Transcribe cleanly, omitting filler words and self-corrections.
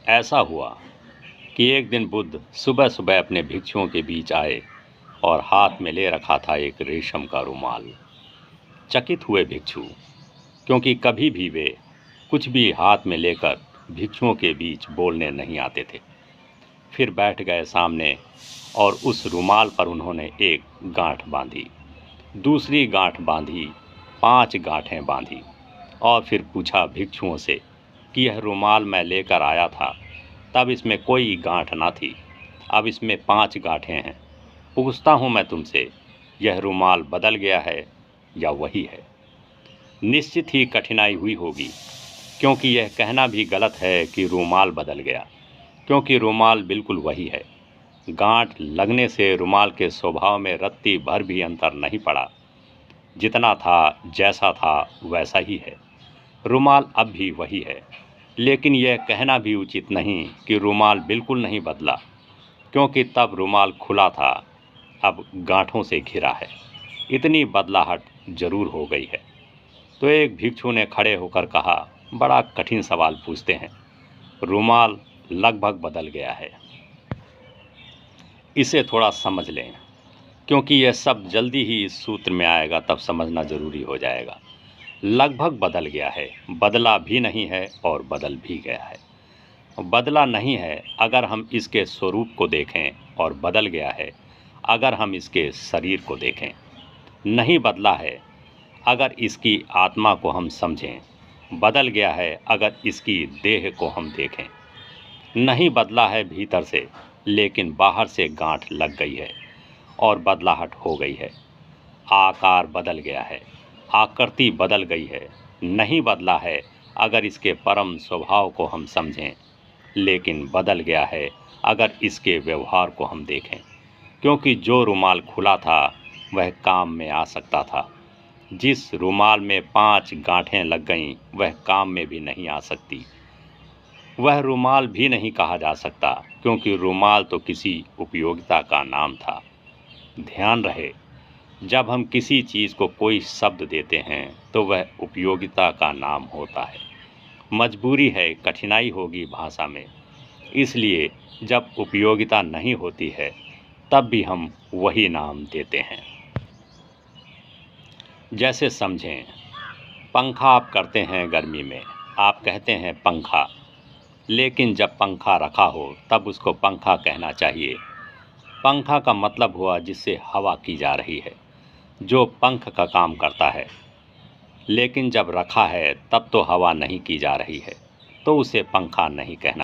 ऐसा हुआ कि एक दिन बुद्ध सुबह सुबह अपने भिक्षुओं के बीच आए और हाथ में ले रखा था एक रेशम का रुमाल। चकित हुए भिक्षु, क्योंकि कभी भी वे कुछ भी हाथ में लेकर भिक्षुओं के बीच बोलने नहीं आते थे। फिर बैठ गए सामने और उस रुमाल पर उन्होंने एक गांठ बांधी, दूसरी गांठ बांधी, 5 गांठें बांधी और फिर पूछा भिक्षुओं से कि यह रुमाल मैं लेकर आया था, तब इसमें कोई गांठ ना थी, अब इसमें 5 गांठें हैं। पूछता हूँ मैं तुमसे, यह रुमाल बदल गया है या वही है? निश्चित ही कठिनाई हुई होगी, क्योंकि यह कहना भी गलत है कि रुमाल बदल गया, क्योंकि रुमाल बिल्कुल वही है। गांठ लगने से रुमाल के स्वभाव में रत्ती भर भी अंतर नहीं पड़ा। जितना था, जैसा था, वैसा ही है। रुमाल अब भी वही है, लेकिन यह कहना भी उचित नहीं कि रुमाल बिल्कुल नहीं बदला, क्योंकि तब रुमाल खुला था, अब गांठों से घिरा है। इतनी बदलाहट जरूर हो गई है। तो एक भिक्षु ने खड़े होकर कहा, बड़ा कठिन सवाल पूछते हैं। रुमाल लगभग बदल गया है, इसे थोड़ा समझ लें, क्योंकि यह सब जल्दी ही इस सूत्र में आएगा, तब समझना जरूरी हो जाएगा। लगभग बदल गया है, बदला भी नहीं है और बदल भी गया है। बदला नहीं है अगर हम इसके स्वरूप को देखें, और बदल गया है अगर हम इसके शरीर को देखें। नहीं बदला है अगर इसकी आत्मा को हम समझें, बदल गया है अगर इसकी देह को हम देखें। नहीं बदला है भीतर से, लेकिन बाहर से गांठ लग गई है और बदलाहट हो गई है। आकार बदल गया है, आकृति बदल गई है। नहीं बदला है अगर इसके परम स्वभाव को हम समझें, लेकिन बदल गया है अगर इसके व्यवहार को हम देखें। क्योंकि जो रुमाल खुला था वह काम में आ सकता था, जिस रुमाल में 5 गांठें लग गईं वह काम में भी नहीं आ सकती। वह रुमाल भी नहीं कहा जा सकता, क्योंकि रुमाल तो किसी उपयोगिता का नाम था। ध्यान रहे, जब हम किसी चीज़ को कोई शब्द देते हैं तो वह उपयोगिता का नाम होता है। मजबूरी है, कठिनाई होगी भाषा में, इसलिए जब उपयोगिता नहीं होती है तब भी हम वही नाम देते हैं। जैसे समझें, पंखा आप करते हैं गर्मी में, आप कहते हैं पंखा, लेकिन जब पंखा रखा हो तब उसको पंखा कहना चाहिए। पंखा का मतलब हुआ जिससे हवा की जा रही है, जो पंख का काम करता है। लेकिन जब रखा है तब तो हवा नहीं की जा रही है, तो उसे पंखा नहीं कहना।